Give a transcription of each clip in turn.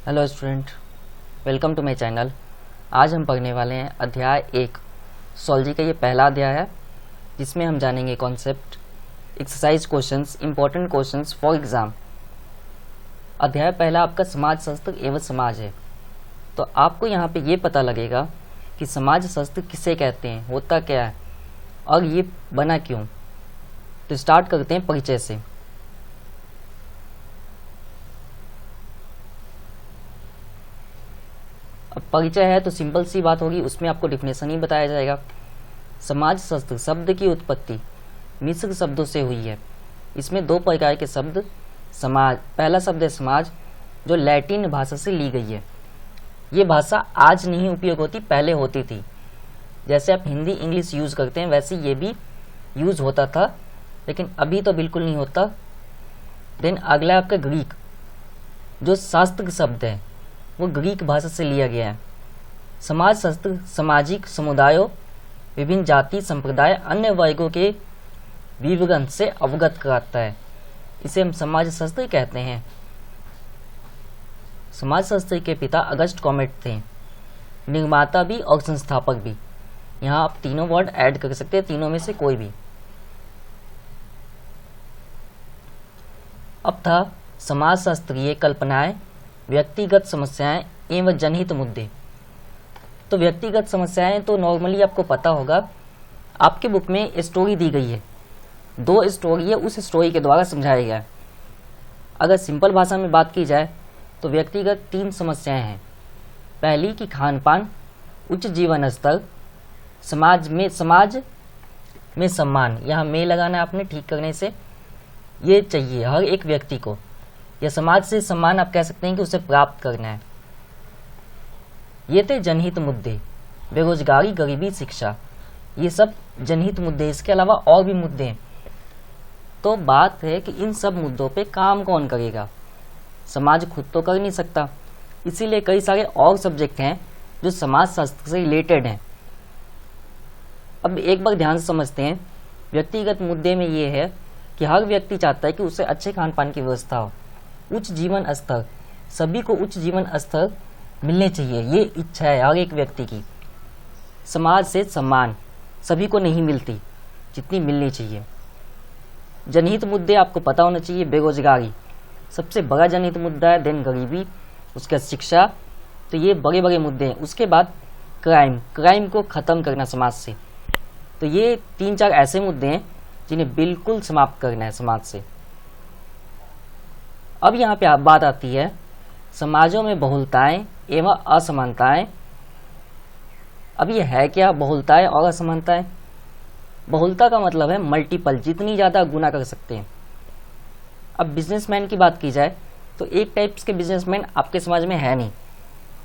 Hello student, welcome to my channel. आज हम पढ़ने वाले हैं अध्याय 1 सोलॉजी का ये पहला अध्याय है, जिसमें हम जानेंगे concept, exercise questions, important questions for exam. अध्याय पहला आपका समाज शास्त्र एवं समाज है। तो आपको यहाँ पे ये पता लगेगा कि समाज शास्त्र किसे कहते हैं, होता क्या है और ये बना क्यों। तो स्टार्ट करते हैं परिचय से। अब परिचय है तो सिंपल सी बात होगी, उसमें आपको डिफिनेशन ही बताया जाएगा। समाज शास्त्र शब्द की उत्पत्ति मिश्र शब्दों से हुई है। इसमें दो प्रकार के शब्द समाज, पहला शब्द है समाज, जो लैटिन भाषा से ली गई है। ये भाषा आज नहीं उपयोग होती, पहले होती थी। जैसे आप हिंदी इंग्लिश यूज करते हैं वैसे ये भी यूज होता था, लेकिन अभी तो बिल्कुल नहीं होता। देन अगला आपका ग्रीक, जो शास्त्र शब्द है वो ग्रीक भाषा से लिया गया है। समाज शास्त्र सामाजिक समुदायों, विभिन्न जाति संप्रदाय, अन्य वर्गों के विवरण से अवगत कराता है। इसे हम समाज शास्त्र कहते हैं। समाज शास्त्र के पिता अगस्ट कॉमेट थे, निर्माता भी और संस्थापक भी। यहाँ आप तीनों वर्ड ऐड कर सकते हैं, तीनों में से कोई भी। अब था समाजशास्त्रीय कल्पनाएं, व्यक्तिगत समस्याएं एवं जनहित मुद्दे। तो व्यक्तिगत समस्याएं तो नॉर्मली आपको पता होगा, आपके बुक में स्टोरी दी गई है, 2 स्टोरी है, उस स्टोरी के द्वारा समझाया गया है। अगर सिंपल भाषा में बात की जाए तो व्यक्तिगत 3 समस्याएं हैं। पहली कि खान पान, उच्च जीवन स्तर, समाज में सम्मान। यहाँ में लगाना आपने ठीक करने से, ये चाहिए हर एक व्यक्ति को, या समाज से सम्मान आप कह सकते हैं कि उसे प्राप्त करना है। ये थे जनहित मुद्दे, बेरोजगारी, गरीबी, शिक्षा, ये सब जनहित मुद्दे। इसके अलावा और भी मुद्दे हैं। तो बात है कि इन सब मुद्दों पे काम कौन करेगा। समाज खुद तो कर नहीं सकता, इसीलिए कई सारे और सब्जेक्ट हैं जो समाज शास्त्र से रिलेटेड हैं। अब एक बार ध्यान से समझते हैं। व्यक्तिगत मुद्दे में ये है कि हर व्यक्ति चाहता है कि उसे अच्छे खान पान की व्यवस्था हो, उच्च जीवन स्तर, सभी को उच्च जीवन स्तर मिलने चाहिए, ये इच्छा है हर एक व्यक्ति की। समाज से सम्मान सभी को नहीं मिलती जितनी मिलनी चाहिए। जनहित मुद्दे आपको पता होना चाहिए। बेरोजगारी सबसे बड़ा जनहित मुद्दा है, देन गरीबी, उसके बाद शिक्षा। तो ये बड़े बड़े मुद्दे हैं। उसके बाद क्राइम को खत्म करना समाज से। तो ये 3-4 ऐसे मुद्दे हैं जिन्हें बिल्कुल समाप्त करना है समाज से। अब यहाँ पे बात आती है समाजों में बहुलताएं एवं असमानताएं। अब ये है क्या बहुलताएं और असमानताएं? बहुलता का मतलब है मल्टीपल, जितनी ज़्यादा गुना कर सकते हैं। अब बिजनेसमैन की बात की जाए तो एक टाइप्स के बिजनेसमैन आपके समाज में है नहीं,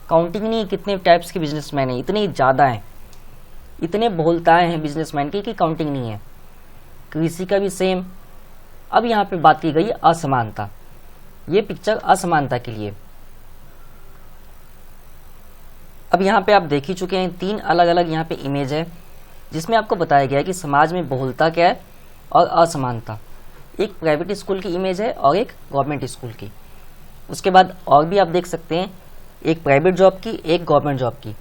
काउंटिंग नहीं कितने टाइप्स के बिजनेसमैन हैं, इतने ज़्यादा हैं, इतने बहुलताएं हैं बिजनेसमैन की कि काउंटिंग नहीं है। कृषि का भी सेम। अब यहाँ पे बात की गई है असमानता। ये पिक्चर असमानता के लिए। अब यहाँ पे आप देख ही चुके हैं, 3 अलग अलग यहाँ पे इमेज है, जिसमें आपको बताया गया है कि समाज में बहुलता क्या है और असमानता। एक प्राइवेट स्कूल की इमेज है और एक गवर्नमेंट स्कूल की। उसके बाद और भी आप देख सकते हैं, एक प्राइवेट जॉब की, एक गवर्नमेंट जॉब की।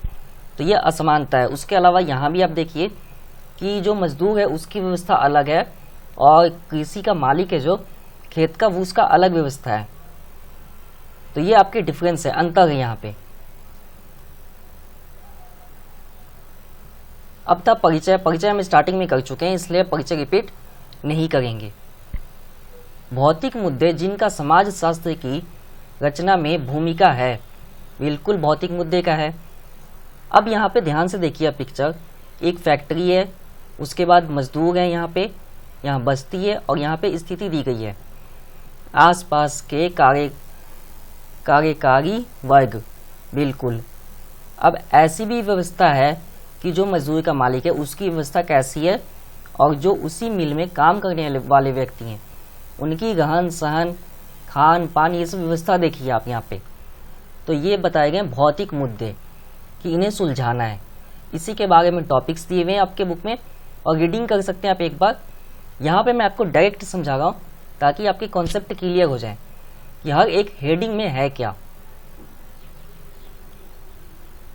तो ये असमानता है। उसके अलावा यहाँ भी आप देखिए कि जो मजदूर है उसकी व्यवस्था अलग है, और कृषि का मालिक है जो खेत का, वो उसका अलग व्यवस्था है। तो ये आपके डिफरेंस है, अंतर है यहाँ पे। अब था परिचय हम स्टार्टिंग में कर चुके हैं, इसलिए परिचय रिपीट नहीं करेंगे। भौतिक मुद्दे जिनका समाज शास्त्र की रचना में भूमिका है, बिल्कुल भौतिक मुद्दे का है। अब यहाँ पे ध्यान से देखिए पिक्चर, एक फैक्ट्री है, उसके बाद मजदूर है, यहाँ बस्ती है, और यहाँ पे स्थिति दी गई है। आसपास के कार्यकारी वर्ग, बिल्कुल। अब ऐसी भी व्यवस्था है कि जो मजदूर का मालिक है उसकी व्यवस्था कैसी है, और जो उसी मिल में काम करने वाले व्यक्ति हैं उनकी रहन सहन, खान पान, ये सब व्यवस्था देखिए आप यहाँ पे। तो ये बताए गए भौतिक मुद्दे कि इन्हें सुलझाना है। इसी के बारे में टॉपिक्स दिए हुए हैं आपके बुक में, और रीडिंग कर सकते हैं आप एक बार। यहाँ पे मैं आपको डायरेक्ट समझा रहा हूँ ताकि आपके कॉन्सेप्ट क्लियर हो जाए कि हर एक हेडिंग में है क्या।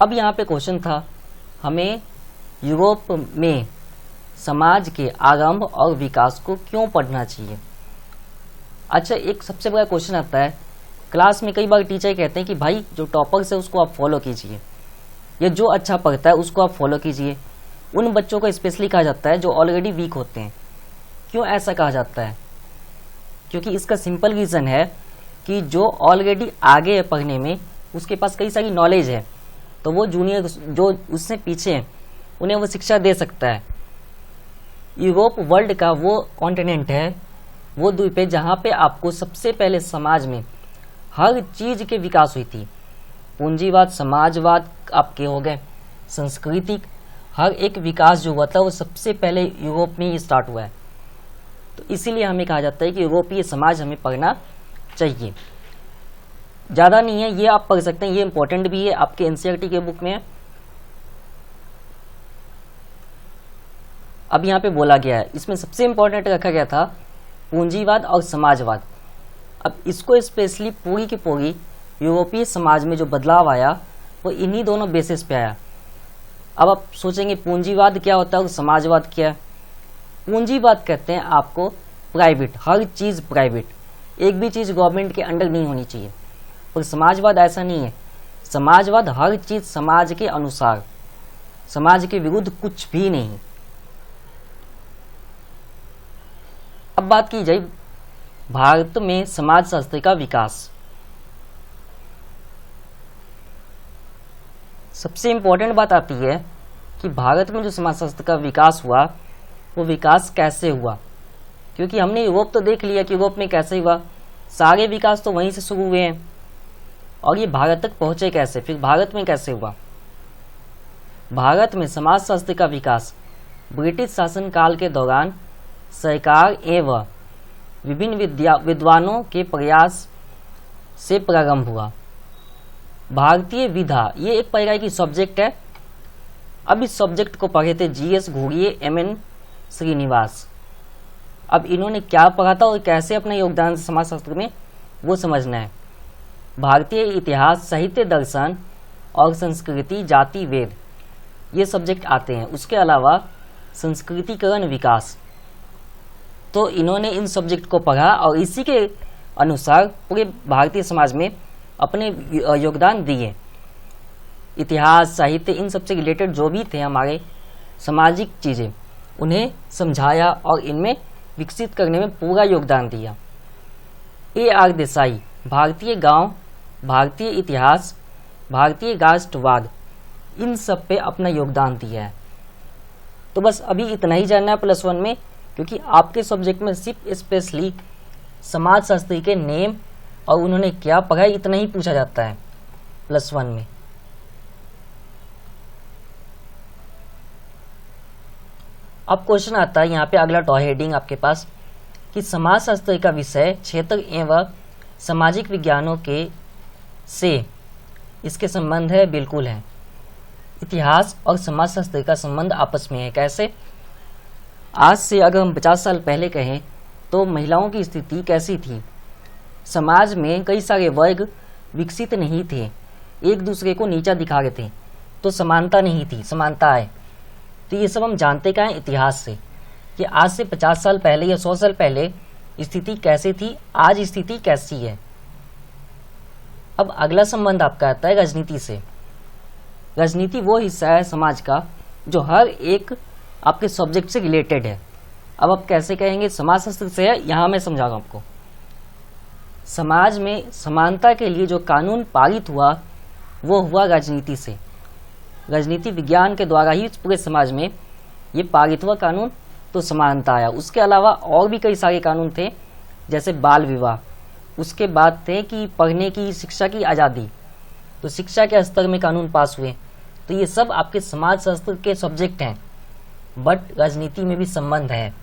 अब यहाँ पे क्वेश्चन था, हमें यूरोप में समाज के आरंभ और विकास को क्यों पढ़ना चाहिए। अच्छा, एक सबसे बड़ा क्वेश्चन आता है क्लास में, कई बार टीचर कहते हैं कि भाई जो टॉपर्स है उसको आप फॉलो कीजिए, या जो अच्छा पढ़ता है उसको आप फॉलो कीजिए। उन बच्चों को स्पेशली कहा जाता है जो ऑलरेडी वीक होते हैं। क्यों ऐसा कहा जाता है? क्योंकि इसका सिंपल रीज़न है कि जो ऑलरेडी आगे है पढ़ने में, उसके पास कई सारी नॉलेज है, तो वो जूनियर जो उससे पीछे हैं उन्हें वो शिक्षा दे सकता है। यूरोप वर्ल्ड का वो कॉन्टिनेंट है, वो द्वीप है जहाँ पे आपको सबसे पहले समाज में हर चीज़ के विकास हुई थी। पूंजीवाद, समाजवाद आपके हो गए, सांस्कृतिक, हर एक विकास जो हुआ था वो सबसे पहले यूरोप में ही स्टार्ट हुआ है। तो इसीलिए हमें कहा जाता है कि यूरोपीय समाज हमें पढ़ना चाहिए। ज़्यादा नहीं है, ये आप पढ़ सकते हैं, ये इंपॉर्टेंट भी है, आपके एनसीईआरटी के बुक में है। अब यहाँ पे बोला गया है, इसमें सबसे इंपॉर्टेंट रखा गया था पूंजीवाद और समाजवाद। अब इसको स्पेशली पूरी की पूरी यूरोपीय समाज में जो बदलाव आया वो इन्हीं दोनों बेसिस पे आया। अब आप सोचेंगे पूंजीवाद क्या होता है और समाजवाद क्या है। पूंजीवाद कहते हैं आपको प्राइवेट, हर चीज़ प्राइवेट, एक भी चीज़ गवर्नमेंट के अंडर नहीं होनी चाहिए। और समाजवाद ऐसा नहीं है, समाजवाद हर चीज़ समाज के अनुसार, समाज के विरुद्ध कुछ भी नहीं। अब बात की जाए भारत में समाजशास्त्र का विकास। सबसे इंपॉर्टेंट बात आती है कि भारत में जो समाजशास्त्र का विकास हुआ वो विकास कैसे हुआ। क्योंकि हमने यूरोप तो देख लिया कि यूरोप में कैसे हुआ, सारे विकास तो वहीं से शुरू हुए हैं, और ये भारत तक पहुंचे कैसे, फिर भारत में कैसे हुआ। भारत में समाजशास्त्र का विकास ब्रिटिश शासनकाल के दौरान सरकार एवं विभिन्न विद्वानों के प्रयास से प्रारंभ हुआ। भारतीय विधा ये एक प्रकार की सब्जेक्ट है। अब इस सब्जेक्ट को पढ़े थे जीएस घुरिये, एमएन श्रीनिवास। अब इन्होंने क्या पढ़ा था और कैसे अपना योगदान समाजशास्त्र में, वो समझना है। भारतीय इतिहास, साहित्य, दर्शन और संस्कृति, जाति, वेद, ये सब्जेक्ट आते हैं। उसके अलावा संस्कृतिकरण, विकास, तो इन्होंने इन सब्जेक्ट को पढ़ा और इसी के अनुसार पूरे भारतीय समाज में अपने योगदान दिए। इतिहास, साहित्य, इन सबसे रिलेटेड जो भी थे हमारे सामाजिक चीज़ें, उन्हें समझाया और इनमें विकसित करने में पूरा योगदान दिया। A.R. देसाई, भारतीय गांव, भारतीय इतिहास, भारतीय राष्ट्रवाद, इन सब पे अपना योगदान दिया है। तो बस अभी इतना ही जानना है +1 में, क्योंकि आपके सब्जेक्ट में सिर्फ स्पेशली समाजशास्त्री के नेम और उन्होंने क्या पढ़ा इतना ही पूछा जाता है +1 में। अब क्वेश्चन आता है यहाँ पे अगला टॉ हेडिंग आपके पास कि समाजशास्त्र का विषय क्षेत्र एवं सामाजिक विज्ञानों के से इसके संबंध है, बिल्कुल है। इतिहास और समाजशास्त्र का संबंध आपस में है। कैसे? आज से अगर हम 50 साल पहले कहें तो महिलाओं की स्थिति कैसी थी? समाज में कई सारे वर्ग विकसित नहीं थे, एक दूसरे को नीचा दिखा रहे थे, तो समानता नहीं थी, समानता है। तो ये सब हम जानते क्या हैं इतिहास से, कि आज से 50 साल पहले या 100 साल पहले स्थिति कैसी थी, आज स्थिति कैसी है। अब अगला संबंध आपका आता है राजनीति से। राजनीति वो हिस्सा है समाज का जो हर एक आपके सब्जेक्ट से रिलेटेड है। अब आप कैसे कहेंगे समाजशास्त्र से है, यहाँ मैं समझाऊंगा आपको। समाज में समानता के लिए जो कानून पारित हुआ वो हुआ राजनीति से। राजनीति विज्ञान के द्वारा ही पूरे समाज में ये पारित हुआ कानून, तो समानता आया। उसके अलावा और भी कई सारे कानून थे, जैसे बाल विवाह। उसके बाद थे कि पढ़ने की, शिक्षा की आज़ादी, तो शिक्षा के स्तर में कानून पास हुए। तो ये सब आपके समाजशास्त्र के सब्जेक्ट हैं, बट राजनीति में भी संबंध है।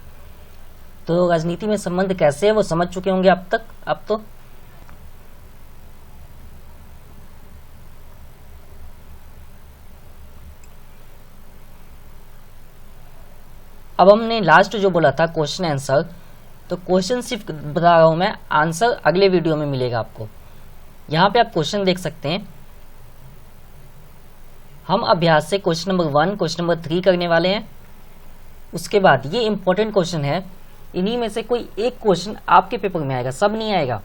तो राजनीति में संबंध कैसे है वो समझ चुके होंगे अब तक। अब हमने लास्ट जो बोला था क्वेश्चन आंसर, तो क्वेश्चन सिर्फ बता रहा हूं मैं, आंसर अगले वीडियो में मिलेगा आपको। यहाँ पे आप क्वेश्चन देख सकते हैं। हम अभ्यास से क्वेश्चन नंबर 1, क्वेश्चन नंबर 3 करने वाले हैं। उसके बाद ये इंपॉर्टेंट क्वेश्चन है, इन्हीं में से कोई एक क्वेश्चन आपके पेपर में आएगा, सब नहीं आएगा।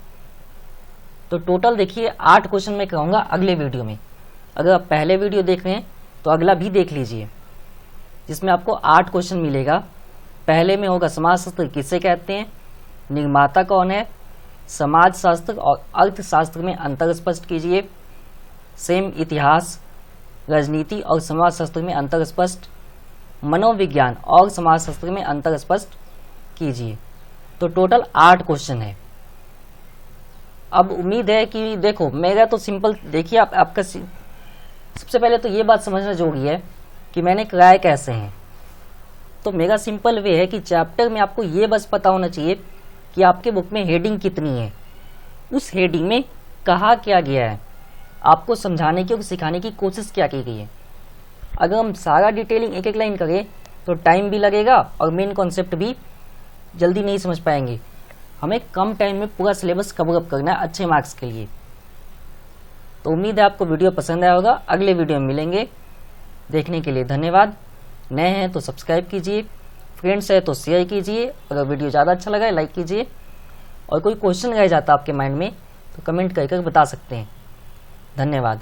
तो टोटल देखिए 8 क्वेश्चन मैं कराऊंगा अगले वीडियो में। अगर आप पहले वीडियो देख रहे हैं तो अगला भी देख लीजिए, जिसमें आपको 8 क्वेश्चन मिलेगा। पहले में होगा समाजशास्त्र किसे कहते हैं, निर्माता कौन है, समाजशास्त्र और अर्थशास्त्र में अंतर स्पष्ट कीजिए, सेम इतिहास, राजनीति और समाजशास्त्र में अंतर स्पष्ट, मनोविज्ञान और समाजशास्त्र में अंतर स्पष्ट कीजिए। तो टोटल 8 क्वेश्चन है। अब उम्मीद है कि देखो मेरा तो सिंपल, देखिए आपका सबसे पहले तो ये बात समझना जरूरी है कि मैंने कराए कैसे हैं। तो मेरा सिंपल वे है कि चैप्टर में आपको ये बस पता होना चाहिए कि आपके बुक में हेडिंग कितनी है, उस हेडिंग में कहा क्या गया है, आपको समझाने की और सिखाने की कोशिश क्या की गई है। अगर हम सारा डिटेलिंग एक एक लाइन करें तो टाइम भी लगेगा और मेन कॉन्सेप्ट भी जल्दी नहीं समझ पाएंगे। हमें कम टाइम में पूरा सिलेबस कवर अप करना है अच्छे मार्क्स के लिए। तो उम्मीद है आपको वीडियो पसंद आया होगा। अगले वीडियो में मिलेंगे। देखने के लिए धन्यवाद। नए हैं तो सब्सक्राइब कीजिए, फ्रेंड्स है तो शेयर कीजिए, अगर वीडियो ज़्यादा अच्छा लगा है लाइक कीजिए, और कोई क्वेश्चन रह जाता आपके माइंड में तो कमेंट करके बता सकते हैं। धन्यवाद।